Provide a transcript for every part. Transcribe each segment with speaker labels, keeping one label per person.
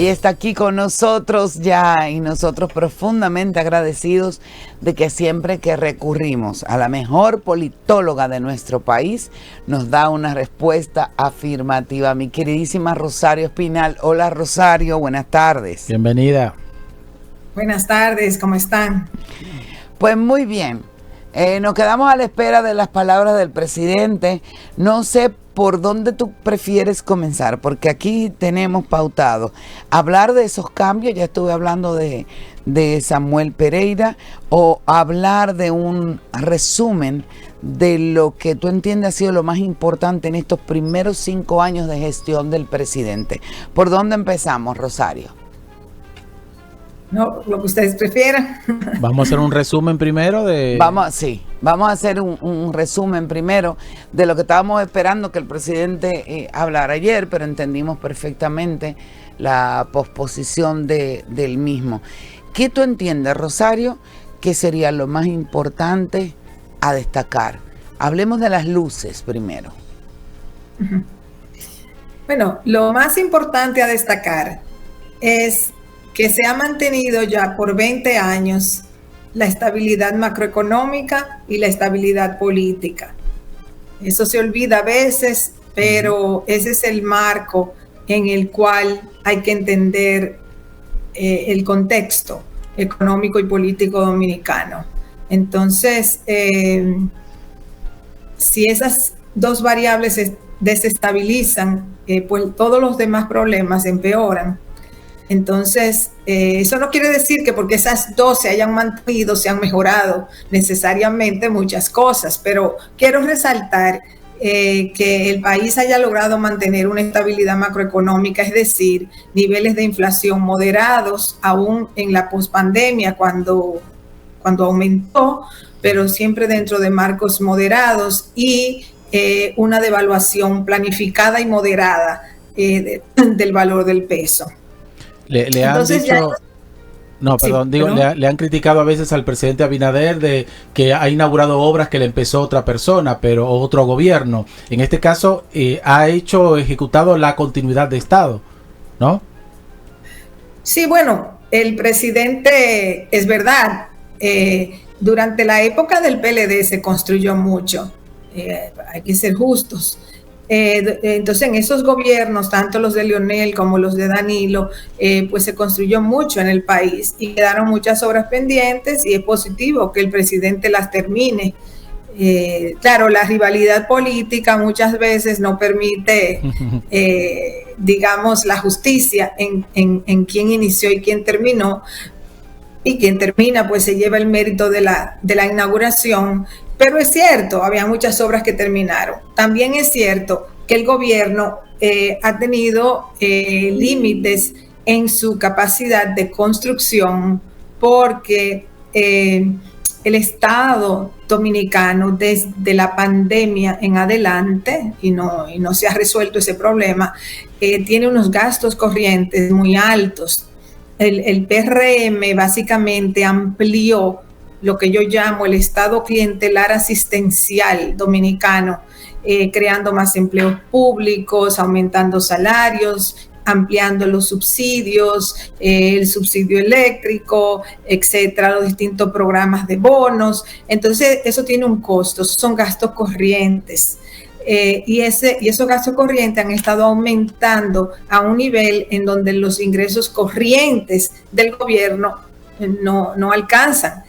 Speaker 1: Ella está aquí con nosotros ya y nosotros profundamente agradecidos de que siempre que recurrimos a la mejor politóloga de nuestro país nos da una respuesta afirmativa. Mi queridísima Rosario Espinal. Hola Rosario, buenas tardes.
Speaker 2: Bienvenida.
Speaker 3: Buenas tardes, ¿cómo están?
Speaker 1: Pues muy bien. Nos quedamos a la espera de las palabras del presidente. No sé por dónde tú prefieres comenzar, porque aquí tenemos pautado hablar de esos cambios. Ya estuve hablando de Samuel Pereira, o hablar de un resumen de lo que tú entiendes ha sido lo más importante en estos primeros 5 años de gestión del presidente. ¿Por dónde empezamos, Rosario?
Speaker 3: No, lo que ustedes prefieran.
Speaker 2: Vamos a hacer un resumen primero de...
Speaker 1: Vamos a hacer un resumen primero de lo que estábamos esperando que el presidente hablara ayer, pero entendimos perfectamente la posposición del mismo. ¿Qué tú entiendes, Rosario, que sería lo más importante a destacar? Hablemos de las luces primero.
Speaker 3: Bueno, lo más importante a destacar es que se ha mantenido ya por 20 años la estabilidad macroeconómica y la estabilidad política. Eso se olvida a veces, pero ese es el marco en el cual hay que entender el contexto económico y político dominicano. Entonces, si esas dos variables se desestabilizan, pues todos los demás problemas empeoran. Entonces, eso no quiere decir que porque esas dos se hayan mantenido, se han mejorado necesariamente muchas cosas, pero quiero resaltar que el país haya logrado mantener una estabilidad macroeconómica, es decir, niveles de inflación moderados, aún en la pospandemia cuando aumentó, pero siempre dentro de marcos moderados, y una devaluación planificada y moderada del valor del peso.
Speaker 2: Le han
Speaker 3: Entonces,
Speaker 2: dicho... No, perdón, le han criticado a veces al presidente Abinader de que ha inaugurado obras que le empezó otra persona, pero otro gobierno. En este caso, ha ejecutado la continuidad de Estado, ¿no?
Speaker 3: Sí, bueno, el presidente, es verdad, durante la época del PLD se construyó mucho, hay que ser justos. Entonces en esos gobiernos, tanto los de Leonel como los de Danilo, pues se construyó mucho en el país y quedaron muchas obras pendientes, y es positivo que el presidente las termine. Claro, la rivalidad política muchas veces no permite, digamos, la justicia en quién inició y quién terminó, y quien termina pues se lleva el mérito de la inauguración. Pero es cierto, había muchas obras que terminaron. También es cierto que el gobierno ha tenido límites en su capacidad de construcción, porque el Estado dominicano desde la pandemia en adelante, y no se ha resuelto ese problema, tiene unos gastos corrientes muy altos. El PRM básicamente amplió lo que yo llamo el Estado clientelar asistencial dominicano, creando más empleos públicos, aumentando salarios, ampliando los subsidios, el subsidio eléctrico, etcétera, los distintos programas de bonos. Entonces, eso tiene un costo, son gastos corrientes. Y esos gastos corrientes han estado aumentando a un nivel en donde los ingresos corrientes del gobierno no alcanzan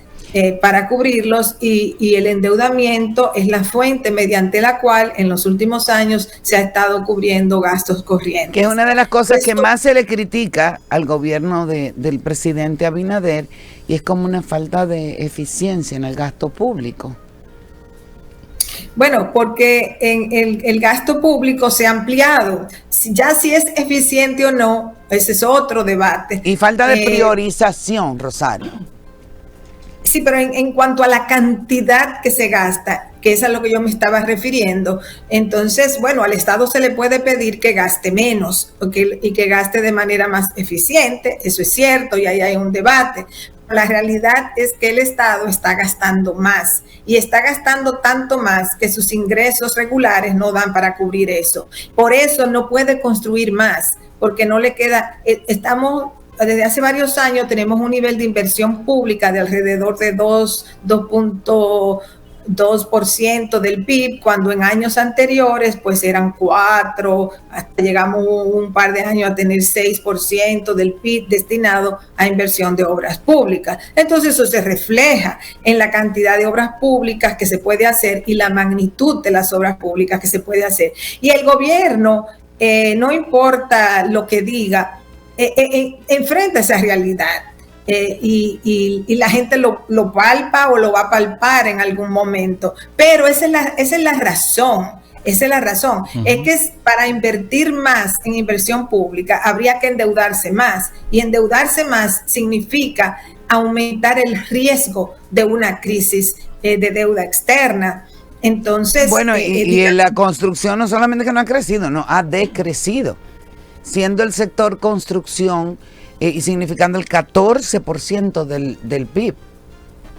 Speaker 3: para cubrirlos, y el endeudamiento es la fuente mediante la cual en los últimos años se ha estado cubriendo gastos corrientes.
Speaker 1: Que es una de las cosas que más se le critica al gobierno del presidente Abinader, y es como una falta de eficiencia en el gasto público.
Speaker 3: Bueno, porque el gasto público se ha ampliado. Ya si es eficiente o no, ese es otro debate.
Speaker 1: Y falta de priorización, Rosario.
Speaker 3: Sí, pero en cuanto a la cantidad que se gasta, que es a lo que yo me estaba refiriendo, entonces, bueno, al Estado se le puede pedir que gaste menos y que gaste de manera más eficiente, eso es cierto, y ahí hay un debate. La realidad es que el Estado está gastando más, y está gastando tanto más que sus ingresos regulares no dan para cubrir eso. Por eso no puede construir más, porque no le queda, desde hace varios años tenemos un nivel de inversión pública de alrededor de 2.2% del PIB, cuando en años anteriores pues eran 4, hasta llegamos un par de años a tener 6% del PIB destinado a inversión de obras públicas. Entonces eso se refleja en la cantidad de obras públicas que se puede hacer y la magnitud de las obras públicas que se puede hacer. Y el gobierno, no importa lo que diga, enfrenta esa realidad. Y la gente lo palpa o lo va a palpar en algún momento, pero esa es la razón. Esa es la razón. Uh-huh. Es que para invertir más en inversión pública habría que endeudarse más, y endeudarse más significa aumentar el riesgo de una crisis de deuda externa. Entonces,
Speaker 1: bueno, y en la construcción no solamente que no ha crecido, no, ha decrecido, siendo el sector construcción y significando el 14% del PIB.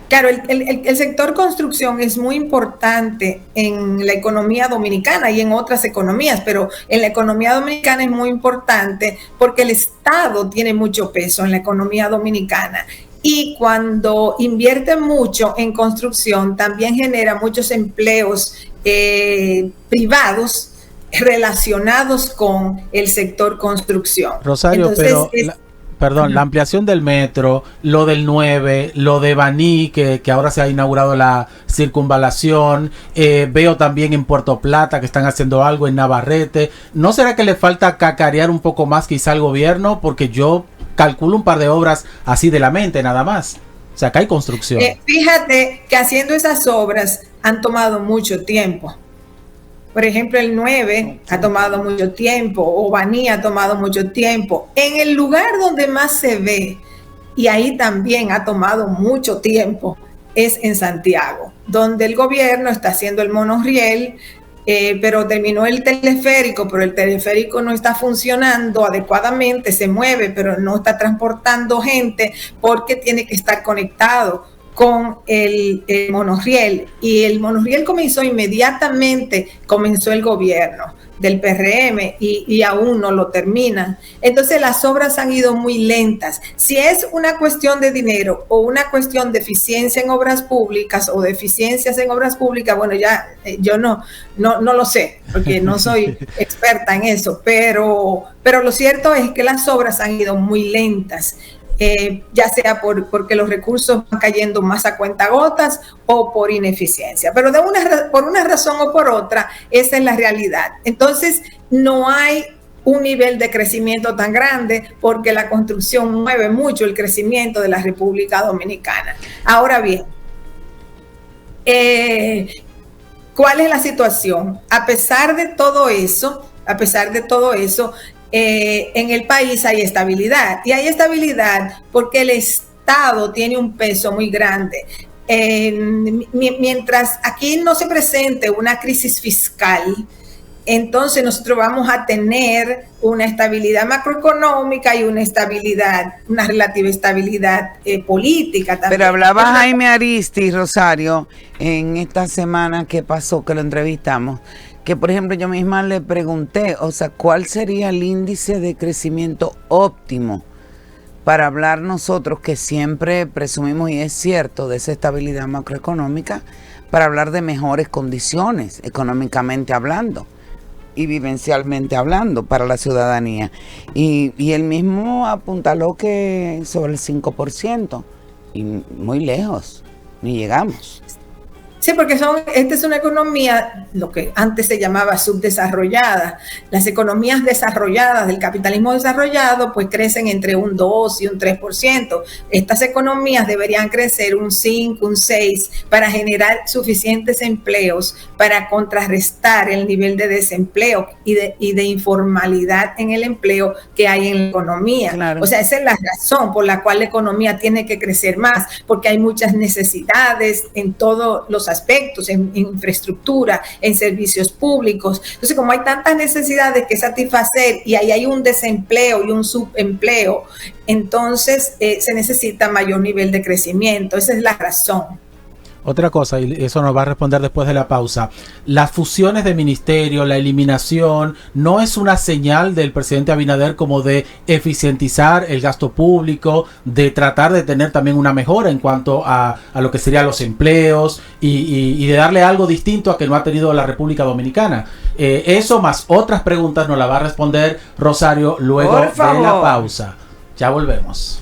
Speaker 3: Claro, el sector construcción es muy importante en la economía dominicana y en otras economías, pero en la economía dominicana es muy importante porque el Estado tiene mucho peso en la economía dominicana. Y cuando invierte mucho en construcción, también genera muchos empleos privados relacionados con el sector construcción.
Speaker 2: Rosario, entonces, la ampliación del metro, lo del 9, lo de Baní, que ahora se ha inaugurado la circunvalación, veo también en Puerto Plata que están haciendo algo, en Navarrete. ¿No será que le falta cacarear un poco más quizá al gobierno? Porque yo calculo un par de obras así de la mente nada más. O sea, acá hay construcción.
Speaker 3: Fíjate que haciendo esas obras han tomado mucho tiempo. Por ejemplo, el 9 ha tomado mucho tiempo, o Baní ha tomado mucho tiempo. En el lugar donde más se ve, y ahí también ha tomado mucho tiempo, es en Santiago, donde el gobierno está haciendo el monorriel, pero terminó el teleférico, pero el teleférico no está funcionando adecuadamente, se mueve, pero no está transportando gente porque tiene que estar conectado con el monorriel, y el monorriel comenzó inmediatamente, comenzó el gobierno del PRM y aún no lo terminan. Entonces las obras han ido muy lentas. Si es una cuestión de dinero o una cuestión de eficiencia en obras públicas o de eficiencias en obras públicas, bueno, ya yo no lo sé, porque no soy experta en eso, pero lo cierto es que las obras han ido muy lentas. Ya sea porque los recursos van cayendo más a cuentagotas o por ineficiencia, pero por una razón o por otra, esa es la realidad. Entonces, no hay un nivel de crecimiento tan grande porque la construcción mueve mucho el crecimiento de la República Dominicana. Ahora bien, ¿cuál es la situación? A pesar de todo eso, en el país hay estabilidad, y hay estabilidad porque el Estado tiene un peso muy grande. Mientras aquí no se presente una crisis fiscal, entonces nosotros vamos a tener una estabilidad macroeconómica y una relativa estabilidad política también.
Speaker 1: Pero hablaba Jaime Aristi, Rosario, en esta semana que pasó, que lo entrevistamos, que por ejemplo yo misma le pregunté, o sea, ¿cuál sería el índice de crecimiento óptimo para hablar nosotros, que siempre presumimos, y es cierto, de esa estabilidad macroeconómica, para hablar de mejores condiciones económicamente hablando y vivencialmente hablando para la ciudadanía? Y él mismo apuntaló que sobre el 5%, y muy lejos, ni llegamos.
Speaker 3: Sí, porque esta es una economía, lo que antes se llamaba subdesarrollada. Las economías desarrolladas, del capitalismo desarrollado, pues crecen entre un 2 y un 3%. Estas economías deberían crecer un 5, un 6, para generar suficientes empleos, para contrarrestar el nivel de desempleo y de informalidad en el empleo que hay en la economía. Claro. O sea, esa es la razón por la cual la economía tiene que crecer más, porque hay muchas necesidades en todos los aspectos, en infraestructura, en servicios públicos. Entonces, como hay tantas necesidades que satisfacer y ahí hay un desempleo y un subempleo, entonces se necesita mayor nivel de crecimiento. Esa es la razón.
Speaker 2: Otra cosa, y eso nos va a responder después de la pausa. Las fusiones de ministerio, la eliminación, ¿no es una señal del presidente Abinader como de eficientizar el gasto público, de tratar de tener también una mejora en cuanto a lo que serían los empleos y de darle algo distinto a que no ha tenido la República Dominicana? Eso más otras preguntas nos la va a responder Rosario luego de la pausa. Ya volvemos.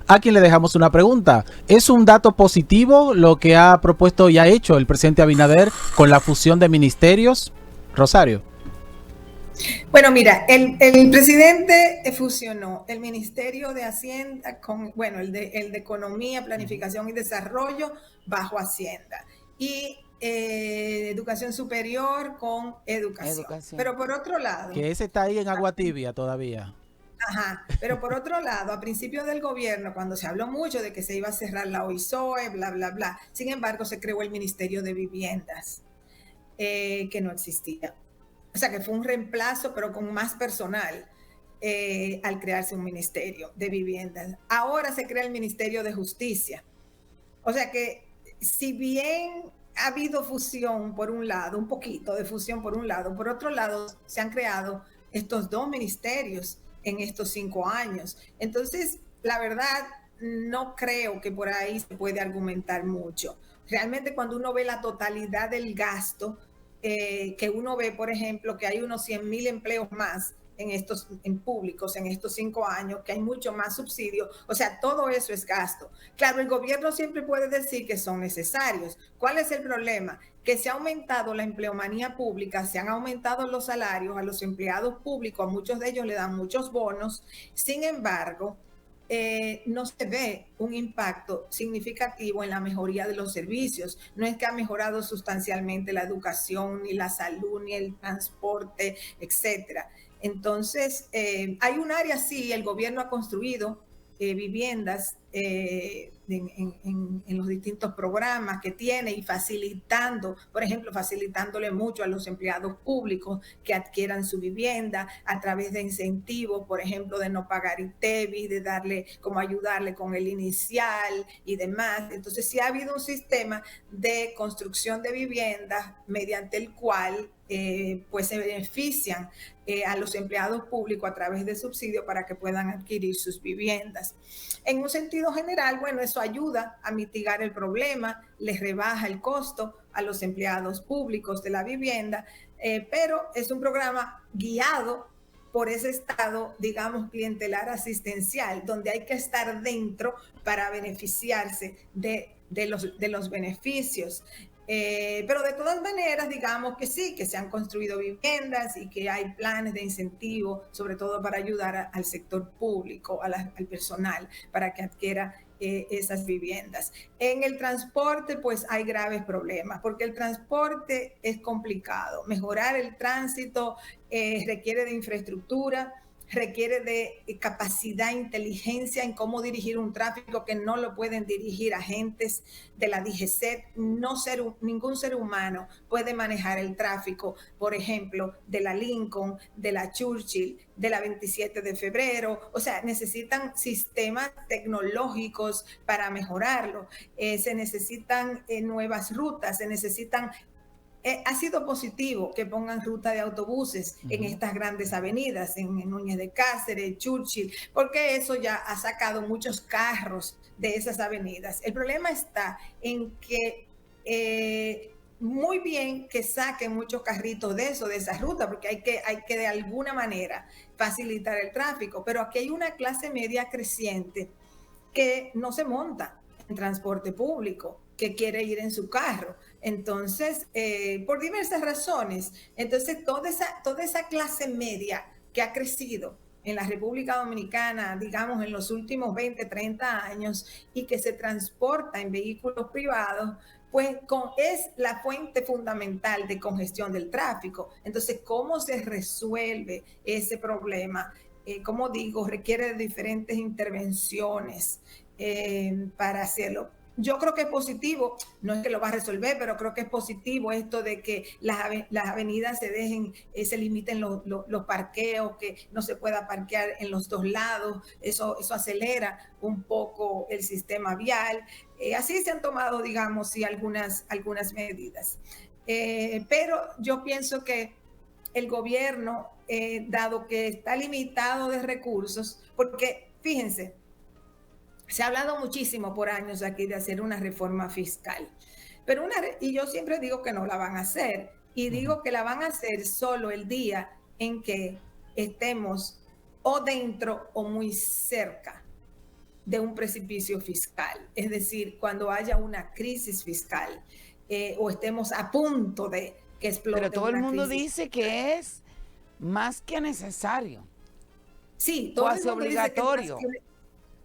Speaker 2: A quien le dejamos una pregunta. ¿Es un dato positivo lo que ha propuesto y ha hecho el presidente Abinader con la fusión de ministerios? Rosario.
Speaker 3: Bueno, mira, el presidente fusionó el Ministerio de Hacienda con, bueno, el de Economía, Planificación y Desarrollo bajo Hacienda y Educación Superior con Educación. Pero por otro lado...
Speaker 2: Que ese está ahí en agua tibia todavía.
Speaker 3: Ajá, pero por otro lado, a principios del gobierno, cuando se habló mucho de que se iba a cerrar la OISOE, bla, bla, bla, sin embargo, se creó el Ministerio de Viviendas, que no existía. O sea, que fue un reemplazo, pero con más personal, al crearse un Ministerio de Viviendas. Ahora se crea el Ministerio de Justicia. O sea que, si bien ha habido fusión por un lado, un poquito de fusión por un lado, por otro lado, se han creado estos dos ministerios en estos 5 años. Entonces, la verdad, no creo que por ahí se puede argumentar mucho. Realmente, cuando uno ve la totalidad del gasto, que uno ve, por ejemplo, que hay unos 100,000 empleos más en públicos en estos 5 años, que hay mucho más subsidio, o sea, todo eso es gasto. Claro, el gobierno siempre puede decir que son necesarios. ¿Cuál es el problema? Que se ha aumentado la empleomanía pública, se han aumentado los salarios a los empleados públicos, a muchos de ellos le dan muchos bonos, sin embargo, no se ve un impacto significativo en la mejoría de los servicios. No es que ha mejorado sustancialmente la educación, ni la salud, ni el transporte, etcétera. Entonces, hay un área, sí, el gobierno ha construido viviendas en los distintos programas que tiene y facilitando, por ejemplo, facilitándole mucho a los empleados públicos que adquieran su vivienda a través de incentivos, por ejemplo, de no pagar ITEVIS, de darle, como ayudarle con el inicial y demás. Entonces, sí ha habido un sistema de construcción de viviendas mediante el cual pues se benefician a los empleados públicos a través de subsidios para que puedan adquirir sus viviendas. En un sentido general, bueno, eso ayuda a mitigar el problema, les rebaja el costo a los empleados públicos de la vivienda, pero es un programa guiado por ese estado, digamos, clientelar asistencial, donde hay que estar dentro para beneficiarse de los beneficios. Pero de todas maneras, digamos que sí, que se han construido viviendas y que hay planes de incentivo, sobre todo para ayudar al sector público, al personal, para que adquiera esas viviendas. En el transporte, pues hay graves problemas, porque el transporte es complicado. Mejorar el tránsito requiere de infraestructura, requiere de capacidad, inteligencia en cómo dirigir un tráfico que no lo pueden dirigir agentes de la DGCET. Ningún ser humano puede manejar el tráfico, por ejemplo, de la Lincoln, de la Churchill, de la 27 de febrero. O sea, necesitan sistemas tecnológicos para mejorarlo. Se necesitan nuevas rutas, se necesitan... ha sido positivo que pongan ruta de autobuses en estas grandes avenidas, en Núñez de Cáceres, Churchill, porque eso ya ha sacado muchos carros de esas avenidas. El problema está en que muy bien que saquen muchos carritos de esa ruta, porque hay que de alguna manera facilitar el tráfico, pero aquí hay una clase media creciente que no se monta en transporte público, que quiere ir en su carro. Entonces, por diversas razones, entonces toda esa clase media que ha crecido en la República Dominicana, digamos, en los últimos 20, 30 años, y que se transporta en vehículos privados, pues es la fuente fundamental de congestión del tráfico. Entonces, ¿cómo se resuelve ese problema? Como digo, requiere de diferentes intervenciones para hacerlo. yo creo que es positivo, no es que lo va a resolver, pero creo que es positivo esto de que las avenidas se dejen, se limiten los parqueos, que no se pueda parquear en los dos lados, eso acelera un poco el sistema vial. Así se han tomado, digamos, sí, algunas medidas. Pero yo pienso que el gobierno, dado que está limitado de recursos, porque fíjense, se ha hablado muchísimo por años aquí de hacer una reforma fiscal, pero y yo siempre digo que no la van a hacer, y digo que la van a hacer solo el día en que estemos o dentro o muy cerca de un precipicio fiscal, es decir, cuando haya una crisis fiscal, o estemos a punto de que explote.
Speaker 1: Pero todo el mundo dice que es más que necesario.
Speaker 3: Sí, todo el mundo
Speaker 1: obligatorio.
Speaker 3: Dice que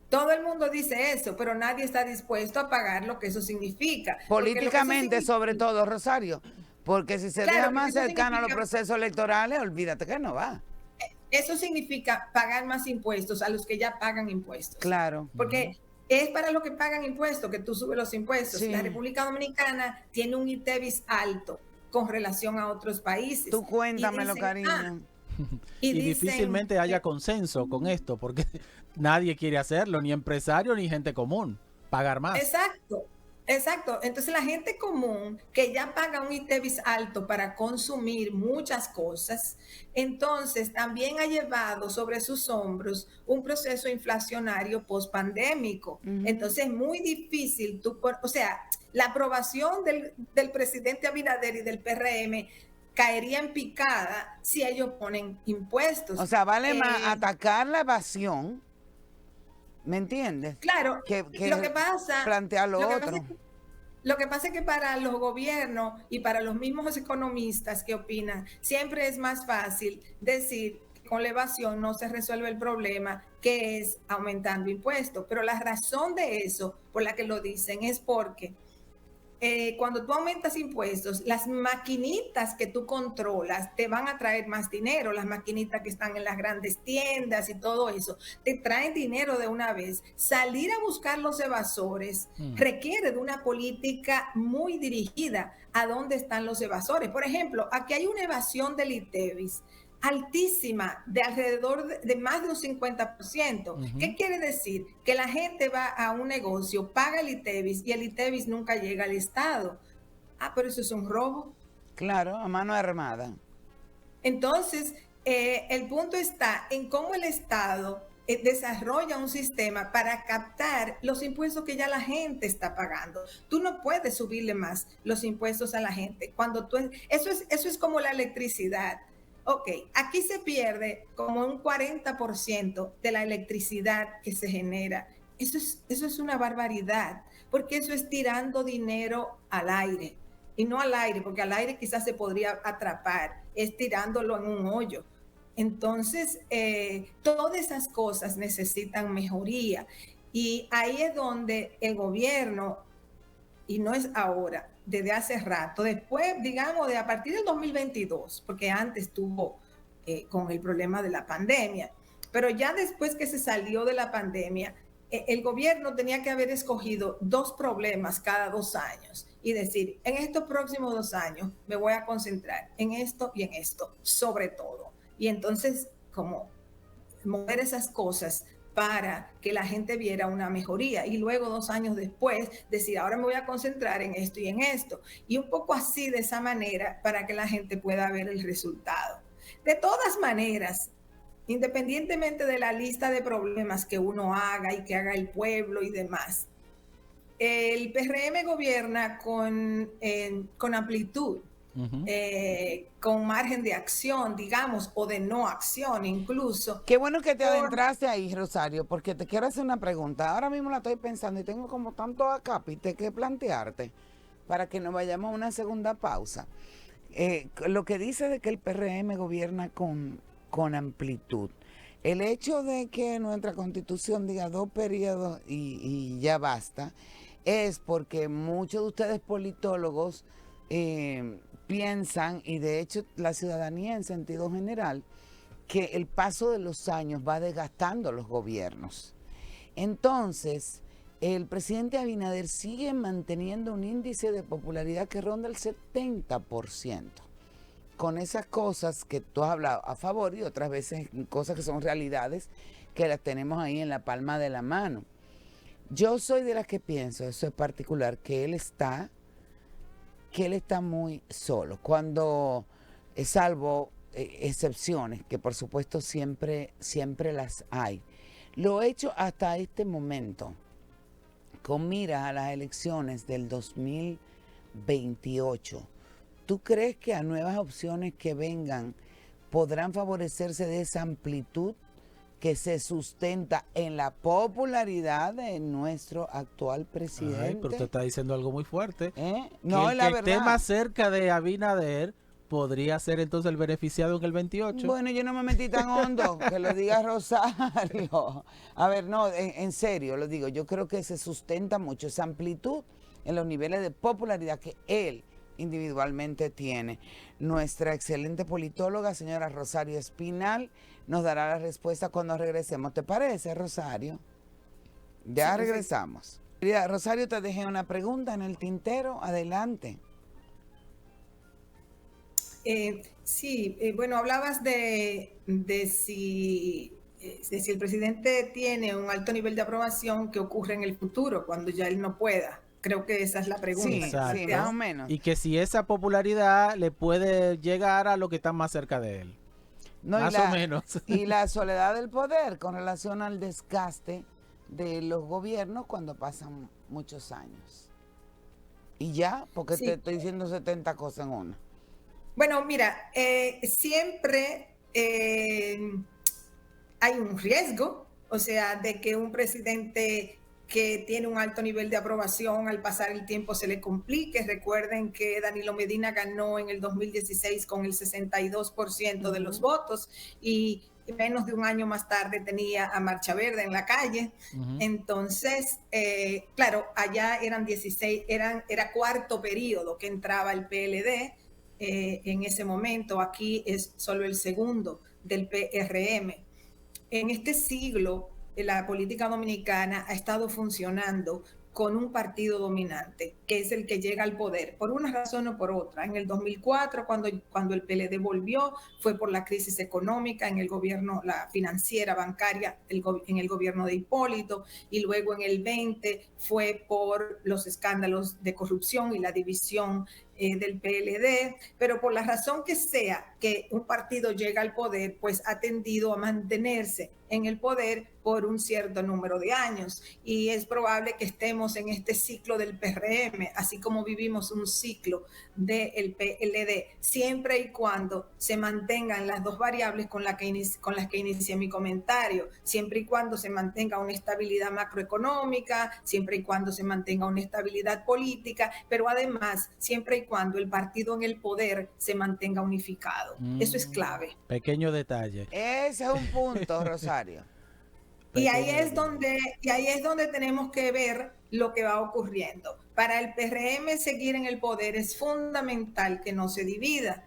Speaker 3: todo el mundo dice eso, pero nadie está dispuesto a pagar lo que eso significa.
Speaker 1: Políticamente, sobre todo, Rosario, porque si se deja más cercano a los procesos electorales, olvídate que no va.
Speaker 3: Eso significa pagar más impuestos a los que ya pagan impuestos.
Speaker 1: Claro.
Speaker 3: Porque es para los que pagan impuestos que tú subes los impuestos. Sí. La República Dominicana tiene un ITEVIS alto con relación a otros países.
Speaker 1: Tú cuéntamelo, cariño.
Speaker 2: Y difícilmente haya consenso con esto, porque nadie quiere hacerlo, ni empresario ni gente común, pagar más.
Speaker 3: Exacto. Entonces la gente común que ya paga un ITEVIS alto para consumir muchas cosas, entonces también ha llevado sobre sus hombros un proceso inflacionario post-pandémico. Entonces es muy difícil, o sea, la aprobación del presidente Abinader y del PRM caería en picada si ellos ponen impuestos.
Speaker 1: O sea, vale más atacar la evasión, ¿me entiendes?
Speaker 3: Claro,
Speaker 1: que
Speaker 3: lo que pasa,
Speaker 1: plantear lo otro.
Speaker 3: Lo que pasa es que para los gobiernos y para los mismos economistas que opinan, siempre es más fácil decir que con la evasión no se resuelve el problema, que es aumentando impuestos. Pero la razón de eso, por la que lo dicen, es porque cuando tú aumentas impuestos, las maquinitas que tú controlas te van a traer más dinero, las maquinitas que están en las grandes tiendas y todo eso, te traen dinero de una vez. Salir a buscar los evasores requiere de una política muy dirigida a dónde están los evasores. Por ejemplo, aquí hay una evasión del ITEVIS altísima, de alrededor de más de un 50%. ¿Qué quiere decir? Que la gente va a un negocio, paga el ITEVIS y el ITEVIS nunca llega al Estado. Pero eso es un robo.
Speaker 1: Claro, a mano armada.
Speaker 3: Entonces, el punto está en cómo el Estado desarrolla un sistema para captar los impuestos que ya la gente está pagando. Tú no puedes subirle más los impuestos a la gente. Eso es como la electricidad. Ok, aquí se pierde como un 40% de la electricidad que se genera. Eso es una barbaridad, porque eso es tirando dinero al aire. Y no al aire, porque al aire quizás se podría atrapar, es tirándolo en un hoyo. Entonces, todas esas cosas necesitan mejoría. Y ahí es donde el gobierno, y no es ahora, desde hace rato, después, digamos, de a partir del 2022, porque antes estuvo con el problema de la pandemia, pero ya después que se salió de la pandemia, el gobierno tenía que haber escogido 2 problemas cada 2 años y decir, en estos próximos 2 años me voy a concentrar en esto y en esto, sobre todo. Y entonces, como mover esas cosas para que la gente viera una mejoría y luego 2 años después decir, ahora me voy a concentrar en esto y en esto. Y un poco así, de esa manera, para que la gente pueda ver el resultado. De todas maneras, independientemente de la lista de problemas que uno haga y que haga el pueblo y demás, el PRM gobierna con amplitud. Con margen de acción, digamos, o de no acción incluso.
Speaker 1: Qué bueno que te adentraste ahí, Rosario, porque te quiero hacer una pregunta. Ahora mismo la estoy pensando y tengo como tanto acápite que plantearte para que nos vayamos a una segunda pausa. Lo que dice de que el PRM gobierna con amplitud. El hecho de que nuestra Constitución diga 2 periodos y ya basta, es porque muchos de ustedes politólogos piensan, y de hecho la ciudadanía en sentido general, que el paso de los años va desgastando los gobiernos. Entonces, el presidente Abinader sigue manteniendo un índice de popularidad que ronda el 70%. Con esas cosas que tú has hablado a favor y otras veces cosas que son realidades que las tenemos ahí en la palma de la mano. Yo soy de las que pienso, eso es particular, que él está muy solo. Cuando, salvo excepciones, que por supuesto siempre las hay. Lo hecho hasta este momento, con miras a las elecciones del 2028. ¿Tú crees que a nuevas opciones que vengan podrán favorecerse de esa amplitud que se sustenta en la popularidad de nuestro actual presidente?
Speaker 2: Ay, pero usted está diciendo algo muy fuerte.
Speaker 1: No,
Speaker 2: que el que esté más cerca de Abinader podría ser entonces el beneficiado en el 28.
Speaker 1: Bueno, yo no me metí tan hondo, que lo diga Rosario. A ver, no, en serio lo digo, yo creo que se sustenta mucho esa amplitud en los niveles de popularidad que él individualmente tiene. Nuestra excelente politóloga, señora Rosario Espinal, nos dará la respuesta cuando regresemos. ¿Te parece, Rosario? Ya sí, regresamos. Querida Rosario, te dejé una pregunta en el tintero. Adelante.
Speaker 3: Bueno, hablabas de si el presidente tiene un alto nivel de aprobación, ¿qué ocurre en el futuro cuando ya él no pueda? Creo que esa es la pregunta.
Speaker 1: Sí, más o menos.
Speaker 2: Y que si esa popularidad le puede llegar a lo que está más cerca de él.
Speaker 1: No,
Speaker 2: más o menos.
Speaker 1: Y la soledad del poder con relación al desgaste de los gobiernos cuando pasan muchos años. Y ya, porque te estoy diciendo 70 cosas en una.
Speaker 3: Bueno, mira, siempre hay un riesgo, o sea, de que un presidente que tiene un alto nivel de aprobación, al pasar el tiempo se le complique. Recuerden que Danilo Medina ganó en el 2016 con el 62% de los votos y menos de un año más tarde tenía a Marcha Verde en la calle. Entonces, claro, allá eran 16, era cuarto periodo que entraba el PLD en ese momento. Aquí es solo el segundo del PRM. En este siglo, la política dominicana ha estado funcionando con un partido dominante, que es el que llega al poder, por una razón o por otra. En el 2004, cuando el PLD volvió, fue por la crisis económica en el gobierno, la financiera, bancaria, en el gobierno de Hipólito, y luego en el 20 fue por los escándalos de corrupción y la división del PLD, pero por la razón que sea que un partido llega al poder, pues ha tendido a mantenerse en el poder por un cierto número de años, y es probable que estemos en este ciclo del PRM, así como vivimos un ciclo del PLD, siempre y cuando se mantengan las dos variables con las que inicié mi comentario, siempre y cuando se mantenga una estabilidad macroeconómica, siempre y cuando se mantenga una estabilidad política, pero además siempre y cuando el partido en el poder se mantenga unificado. Eso es clave.
Speaker 2: Pequeño detalle.
Speaker 1: Ese es un punto, Rosario.
Speaker 3: Y ahí es donde tenemos que ver lo que va ocurriendo. Para el PRM seguir en el poder es fundamental que no se divida.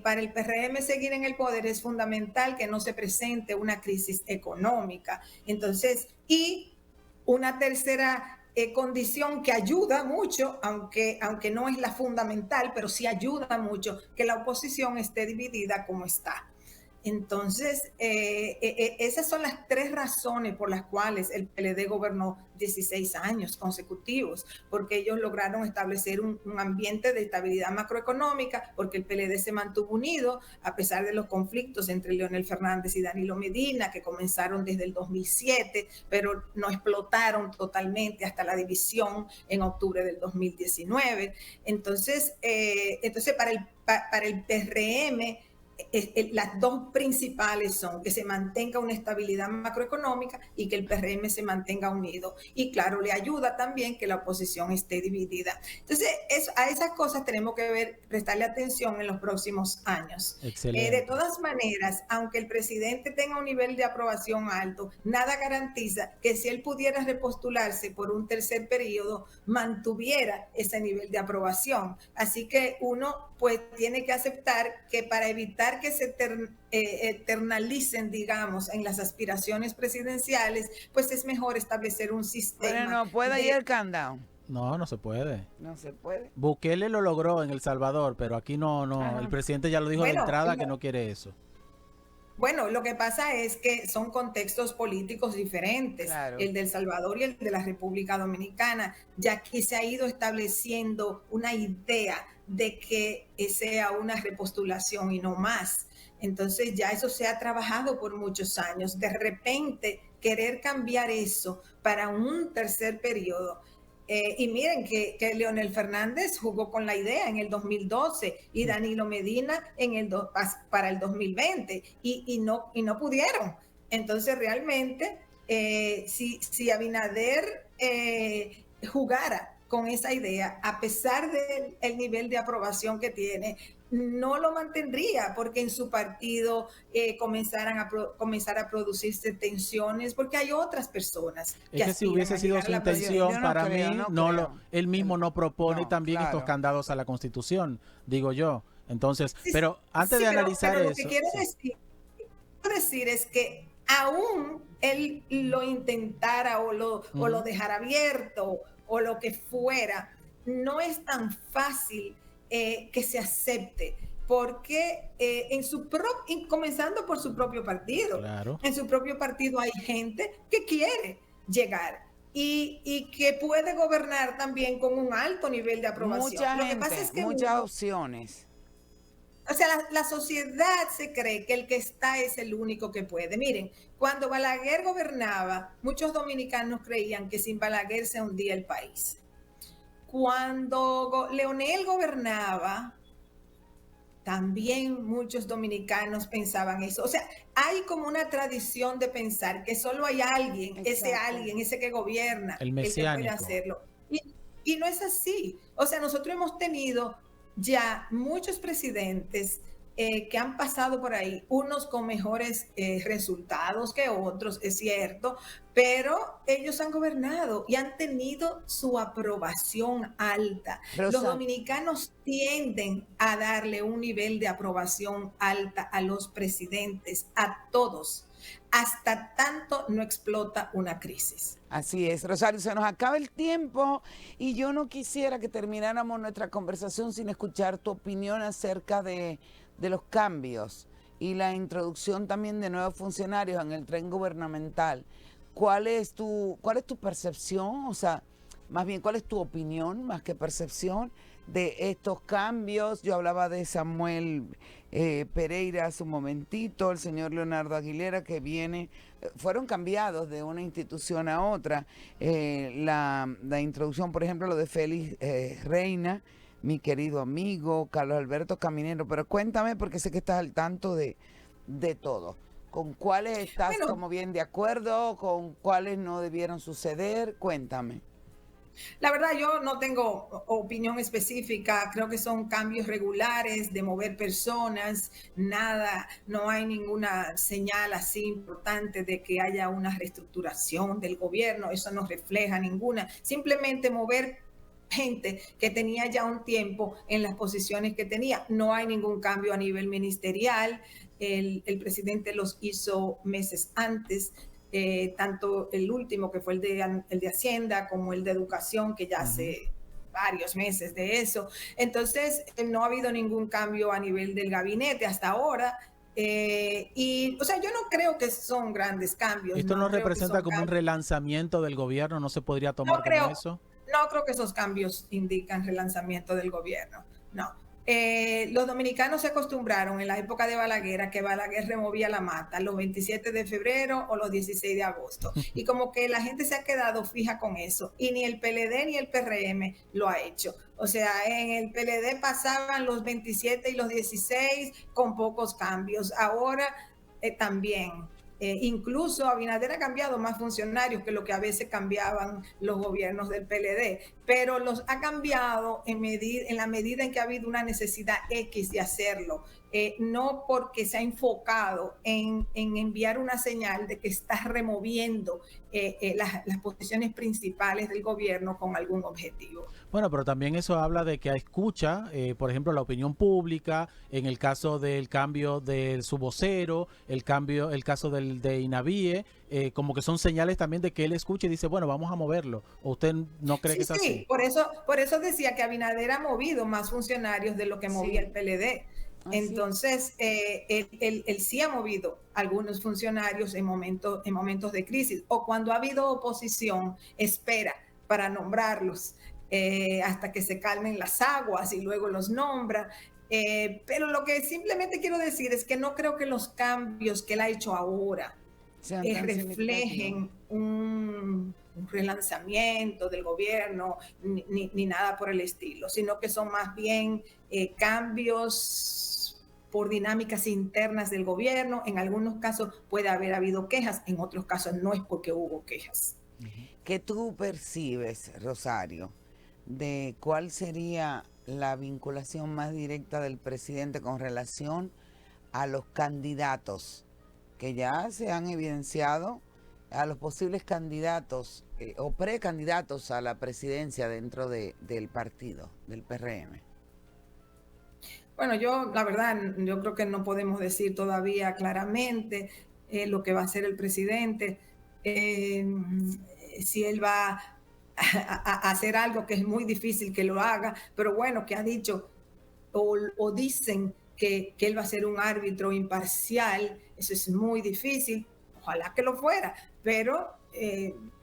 Speaker 3: Para el PRM seguir en el poder es fundamental que no se presente una crisis económica. Entonces, y una tercera condición que ayuda mucho, aunque no es la fundamental, pero sí ayuda mucho, que la oposición esté dividida como está. Entonces, esas son las tres razones por las cuales el PLD gobernó 16 años consecutivos, porque ellos lograron establecer un ambiente de estabilidad macroeconómica, porque el PLD se mantuvo unido a pesar de los conflictos entre Leonel Fernández y Danilo Medina, que comenzaron desde el 2007, pero no explotaron totalmente hasta la división en octubre del 2019. Entonces para el PRM, las dos principales son que se mantenga una estabilidad macroeconómica y que el PRM se mantenga unido. Y claro, le ayuda también que la oposición esté dividida. Entonces, a esas cosas tenemos que prestarle atención en los próximos años. De todas maneras, aunque el presidente tenga un nivel de aprobación alto, nada garantiza que si él pudiera repostularse por un tercer periodo, mantuviera ese nivel de aprobación. Así que uno pues tiene que aceptar que para evitar evitar que se eternalicen, digamos, en las aspiraciones presidenciales, pues es mejor establecer un sistema.
Speaker 1: Pero no puede ir el countdown.
Speaker 2: No, no se puede.
Speaker 1: No se puede.
Speaker 2: Bukele lo logró en El Salvador, pero aquí no. El presidente ya lo dijo de entrada que no quiere eso.
Speaker 3: Bueno, lo que pasa es que son contextos políticos diferentes, claro. El de El Salvador y el de la República Dominicana, ya que se ha ido estableciendo una idea de que sea una repostulación y no más. Entonces ya eso se ha trabajado por muchos años. De repente querer cambiar eso para un tercer periodo. Y miren que Leonel Fernández jugó con la idea en el 2012 y Danilo Medina para el 2020 y no pudieron. Entonces realmente si Abinader jugara con esa idea, a pesar del nivel de aprobación que tiene, no lo mantendría porque en su partido comenzar a producirse tensiones, porque hay otras personas
Speaker 2: que si hubiese sido su intención, para mí él mismo no propone también estos candados a la Constitución, digo yo. Entonces, sí, pero antes de analizar
Speaker 3: pero
Speaker 2: eso,
Speaker 3: lo que quiero decir es que aún él lo intentara o lo dejara abierto o lo que fuera, no es tan fácil que se acepte, porque comenzando por su propio partido, claro. En su propio partido hay gente que quiere llegar y que puede gobernar también con un alto nivel de aprobación.
Speaker 1: Lo que pasa es que muchas opciones.
Speaker 3: O sea, la sociedad se cree que el que está es el único que puede. Miren, cuando Balaguer gobernaba, muchos dominicanos creían que sin Balaguer se hundía el país. Cuando Leonel gobernaba, también muchos dominicanos pensaban eso. O sea, hay como una tradición de pensar que solo hay alguien, ese que gobierna,
Speaker 2: el mesiánico,
Speaker 3: que puede hacerlo. Y no es así. O sea, nosotros hemos tenido ya muchos presidentes que han pasado por ahí, unos con mejores resultados que otros, es cierto, pero ellos han gobernado y han tenido su aprobación alta. Rosa. Los dominicanos tienden a darle un nivel de aprobación alta a los presidentes, a todos, hasta tanto no explota una crisis.
Speaker 1: Así es, Rosario, se nos acaba el tiempo y yo no quisiera que termináramos nuestra conversación sin escuchar tu opinión acerca de los cambios y la introducción también de nuevos funcionarios en el tren gubernamental. ¿Cuál es tu percepción? O sea, más bien, ¿cuál es tu opinión, más que percepción, de estos cambios? Yo hablaba de Samuel Pereira hace un momentito, el señor Leonardo Aguilera, que fueron cambiados de una institución a otra. La introducción, por ejemplo, lo de Félix Reina, mi querido amigo, Carlos Alberto Caminero. Pero cuéntame, porque sé que estás al tanto de todo. ¿Con cuáles estás como bien de acuerdo? ¿Con cuáles no debieron suceder? Cuéntame.
Speaker 3: La verdad, yo no tengo opinión específica, creo que son cambios regulares de mover personas, nada, no hay ninguna señal así importante de que haya una reestructuración del gobierno, eso no refleja ninguna, simplemente mover gente que tenía ya un tiempo en las posiciones que tenía, no hay ningún cambio a nivel ministerial, el presidente los hizo meses antes. Tanto el último que fue el de Hacienda como el de Educación, que ya hace varios meses de eso. Entonces no ha habido ningún cambio a nivel del gabinete hasta ahora. O sea, yo no creo que son grandes cambios.
Speaker 2: ¿Esto no representa como un relanzamiento del gobierno? ¿No se podría tomar como eso?
Speaker 3: No creo que esos cambios indican relanzamiento del gobierno, no. Los dominicanos se acostumbraron en la época de Balaguer a que Balaguer removía la mata los 27 de febrero o los 16 de agosto y como que la gente se ha quedado fija con eso y ni el PLD ni el PRM lo ha hecho. O sea, en el PLD pasaban los 27 y los 16 con pocos cambios. Ahora también. Incluso Abinader ha cambiado más funcionarios que lo que a veces cambiaban los gobiernos del PLD, pero los ha cambiado en la medida en que ha habido una necesidad X de hacerlo. no porque se ha enfocado en enviar una señal de que está removiendo las posiciones principales del gobierno con algún objetivo.
Speaker 2: Bueno, pero también eso habla de que escucha, por ejemplo, la opinión pública, en el caso del cambio de su vocero, el caso de Inavíe, como que son señales también de que él escucha y dice, bueno, vamos a moverlo. ¿O usted no cree que es así?
Speaker 3: Sí, por eso decía que Abinader ha movido más funcionarios de lo que movía el PLD. Entonces, él sí ha movido algunos funcionarios en momentos de crisis, o cuando ha habido oposición, espera para nombrarlos hasta que se calmen las aguas y luego los nombra. Pero lo que simplemente quiero decir es que no creo que los cambios que él ha hecho ahora reflejen un relanzamiento del gobierno ni nada por el estilo, sino que son más bien cambios por dinámicas internas del gobierno. En algunos casos puede haber habido quejas, en otros casos no es porque hubo quejas.
Speaker 1: ¿Qué tú percibes, Rosario, de cuál sería la vinculación más directa del presidente con relación a los candidatos que ya se han evidenciado, a los posibles candidatos o precandidatos a la presidencia dentro del partido, del PRM?
Speaker 3: Bueno, la verdad, yo creo que no podemos decir todavía claramente lo que va a hacer el presidente, si él va a hacer algo que es muy difícil que lo haga, pero bueno, que ha dicho o dicen que él va a ser un árbitro imparcial. Eso es muy difícil, ojalá que lo fuera, pero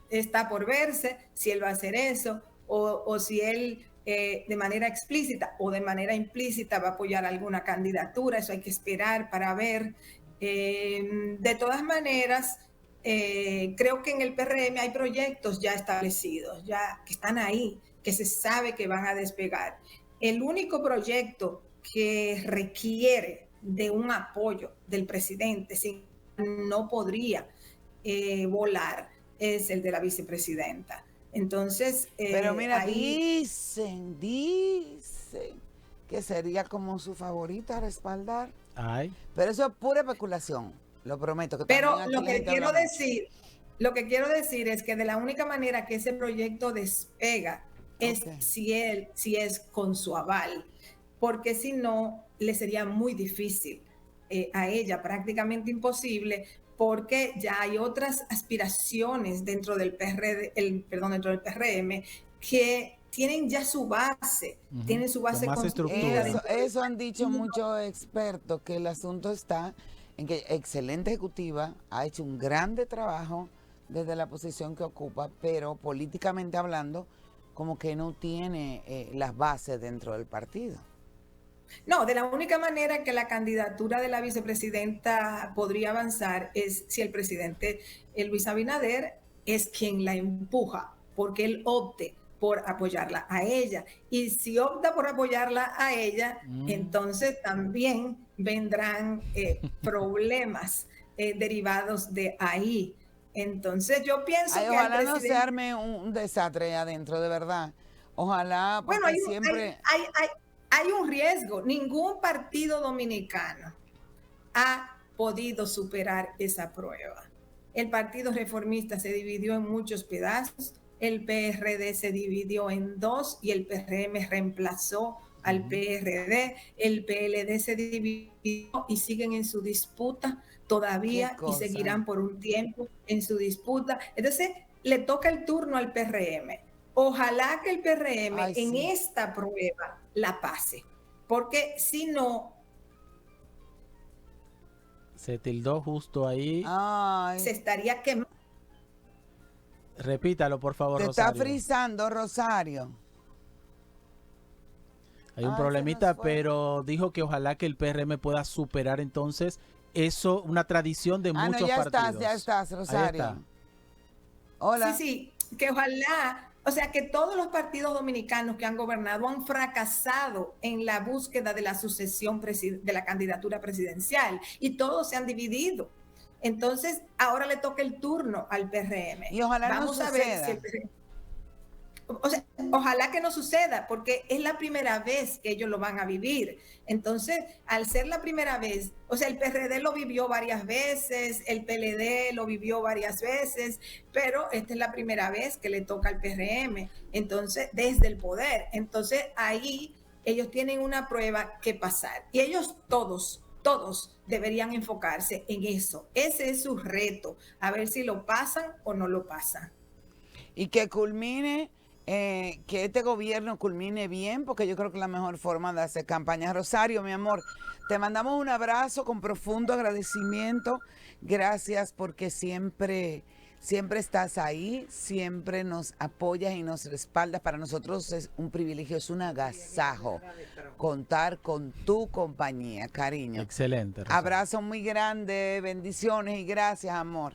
Speaker 3: está por verse si él va a hacer eso o si él de manera explícita o de manera implícita va a apoyar alguna candidatura. Eso hay que esperar para ver. De todas maneras, creo que en el PRM hay proyectos ya establecidos, ya que están ahí, que se sabe que van a despegar. El único proyecto que requiere de un apoyo del presidente, si no podría volar, es el de la vicepresidenta. Entonces,
Speaker 1: pero mira, dicen que sería como su favorita a respaldar.
Speaker 2: Ay.
Speaker 1: Pero eso es pura especulación, lo prometo.
Speaker 3: Pero lo que quiero decir es que de la única manera que ese proyecto despega es si es con su aval, porque si no, le sería muy difícil a ella, prácticamente imposible, porque ya hay otras aspiraciones dentro del PRM que tienen ya su base, tienen su base
Speaker 2: construida.
Speaker 1: Eso han dicho muchos expertos, que el asunto está en que excelente ejecutiva, ha hecho un grande trabajo desde la posición que ocupa, pero políticamente hablando, como que no tiene las bases dentro del partido.
Speaker 3: No, de la única manera que la candidatura de la vicepresidenta podría avanzar es si el presidente Luis Abinader es quien la empuja, porque él opte por apoyarla a ella. Y si opta por apoyarla a ella, entonces también vendrán problemas derivados de ahí. Entonces yo pienso que
Speaker 1: ojalá no se arme un desastre adentro, de verdad. Ojalá, porque
Speaker 3: bueno,
Speaker 1: siempre...
Speaker 3: Hay un riesgo. Ningún partido dominicano ha podido superar esa prueba. El Partido Reformista se dividió en muchos pedazos, el PRD se dividió en dos y el PRM reemplazó al PRD, el PLD se dividió y siguen en su disputa todavía y seguirán por un tiempo en su disputa. Entonces, le toca el turno al PRM. Ojalá que el PRM en esta prueba la pase, porque si no...
Speaker 2: Se tildó justo ahí.
Speaker 3: Se estaría quemando.
Speaker 2: Repítalo, por favor,
Speaker 1: Rosario. Te está frizando, Rosario.
Speaker 2: Hay un problemita, pero dijo que ojalá que el PRM pueda superar entonces eso, una tradición de muchos partidos.
Speaker 1: Ya estás, Rosario.
Speaker 2: Está.
Speaker 1: Hola.
Speaker 3: Sí, que ojalá... O sea, que todos los partidos dominicanos que han gobernado han fracasado en la búsqueda de la sucesión de la candidatura presidencial y todos se han dividido. Entonces, ahora le toca el turno al PRM.
Speaker 1: Y ojalá no suceda.
Speaker 3: o sea, ojalá que no suceda, porque es la primera vez que ellos lo van a vivir. Entonces, al ser la primera vez, o sea, el PRD lo vivió varias veces, el PLD lo vivió varias veces, pero esta es la primera vez que le toca al PRM, entonces, desde el poder. Entonces, ahí ellos tienen una prueba que pasar. Y ellos todos deberían enfocarse en eso. Ese es su reto, a ver si lo pasan o no lo pasan.
Speaker 1: Y que culmine, que este gobierno culmine bien, porque yo creo que es la mejor forma de hacer campaña. Rosario, mi amor, te mandamos un abrazo con profundo agradecimiento. Gracias porque siempre estás ahí, siempre nos apoyas y nos respaldas. Para nosotros es un privilegio, es un agasajo contar con tu compañía, cariño.
Speaker 2: Excelente, Rosario.
Speaker 1: Abrazo muy grande, bendiciones y gracias, amor.